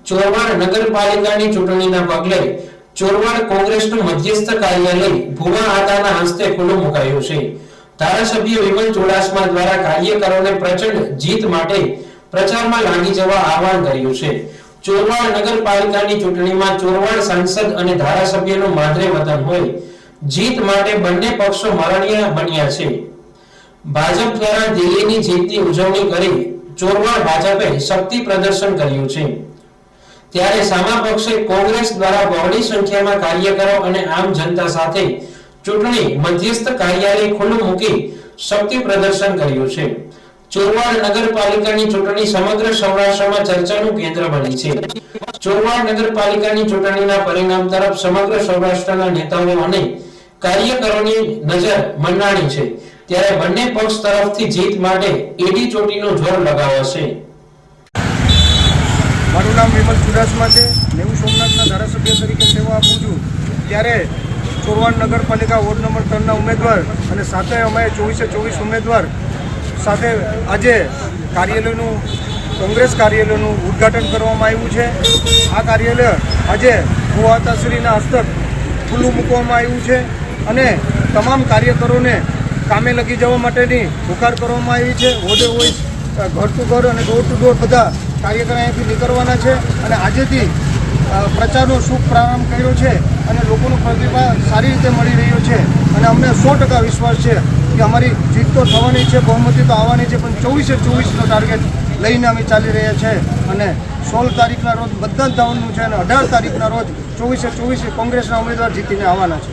ચોરવાડ નગરપાલિકાની ચૂંટણીના પગલે ચોરવાડ કોંગ્રેસનું મધ્યસ્થ કાર્યાલય ભુવા આદાના હસ્તે ખુલ્લું મુકાયું છે। ધારાસભ્ય વિમલ ચુડાસમા દ્વારા કાર્યકરોને પ્રચંડ જીત માટે પ્રચારમાં લાગી જવા આહવાન કર્યું છે। ચોરવાડ નગરપાલિકાની ચૂંટણીમાં ચોરવાડ સાંસદ અને ધારાસભ્યનું માદરે વતન હોય જીત માટે બંને પક્ષો મરણીય બન્યા છે। ભાજપ દ્વારા દિલ્હીની જીતની ઉજવણી કરી ચોરવાડ ભાજપે શક્તિ પ્રદર્શન કર્યું છે, ત્યારે સામા પક્ષે કોંગ્રેસ દ્વારા બહોળી સંખ્યામાં કાર્યકરો અને આમ જનતા સાથે ચૂંટણી મધ્યસ્થ કાર્યાલય ખુલ્લું મૂકી શક્તિ પ્રદર્શન કર્યું છે। ચોરવાડ નગરપાલિકાની ચૂંટણી સમગ્ર સૌરાષ્ટ્રમાં ચર્ચાનું કેન્દ્ર બની છે। ચોરવાડ નગરપાલિકાની ચૂંટણીના પરિણામ તરફ સમગ્ર સૌરાષ્ટ્રના નેતાઓ અને કાર્યકરોની નજર મંડાણી છે, ત્યારે બંને પક્ષ તરફથી જીત માટે એડી ચોટીનો જોર લગાવાશે। મારું નામ વિમલ ચુડાસમા છે। નેવું સોમનાથના ધારાસભ્ય તરીકે સેવા આપું છું। ત્યારે ચોરવાડ નગરપાલિકા વોર્ડ નંબર 3ના ઉમેદવાર અને સાથે અમે 24 ઉમેદવાર સાથે આજે કાર્યાલયનું કોંગ્રેસ કાર્યાલયનું ઉદ્ઘાટન કરવામાં આવ્યું છે। આ કાર્યાલય આજે ભુવાતાશ્રીના હસ્તક ખુલ્લું મૂકવામાં આવ્યું છે અને તમામ કાર્યકરોને કામે લગી જવા માટેની હુકાર કરવામાં આવી છે। વોર્ડે વોઇસ, ઘર ટુ ઘર અને ડોર ટુ ડોર બધા કાર્યકરો અહીંયાથી નીકળવાના છે અને આજેથી પ્રચારનો શુભ પ્રારંભ કર્યો છે અને લોકોનો પ્રતિભાવ સારી રીતે મળી રહ્યો છે અને અમને 100% વિશ્વાસ છે કે અમારી જીત તો થવાની છે, બહુમતી તો આવવાની છે, પણ 24નો ટાર્ગેટ લઈને અમે ચાલી રહ્યા છે અને 16 તારીખના રોજ મતદાન થવાનું છે અને 18 તારીખના રોજ 24 કોંગ્રેસના ઉમેદવાર જીતીને આવવાના છે।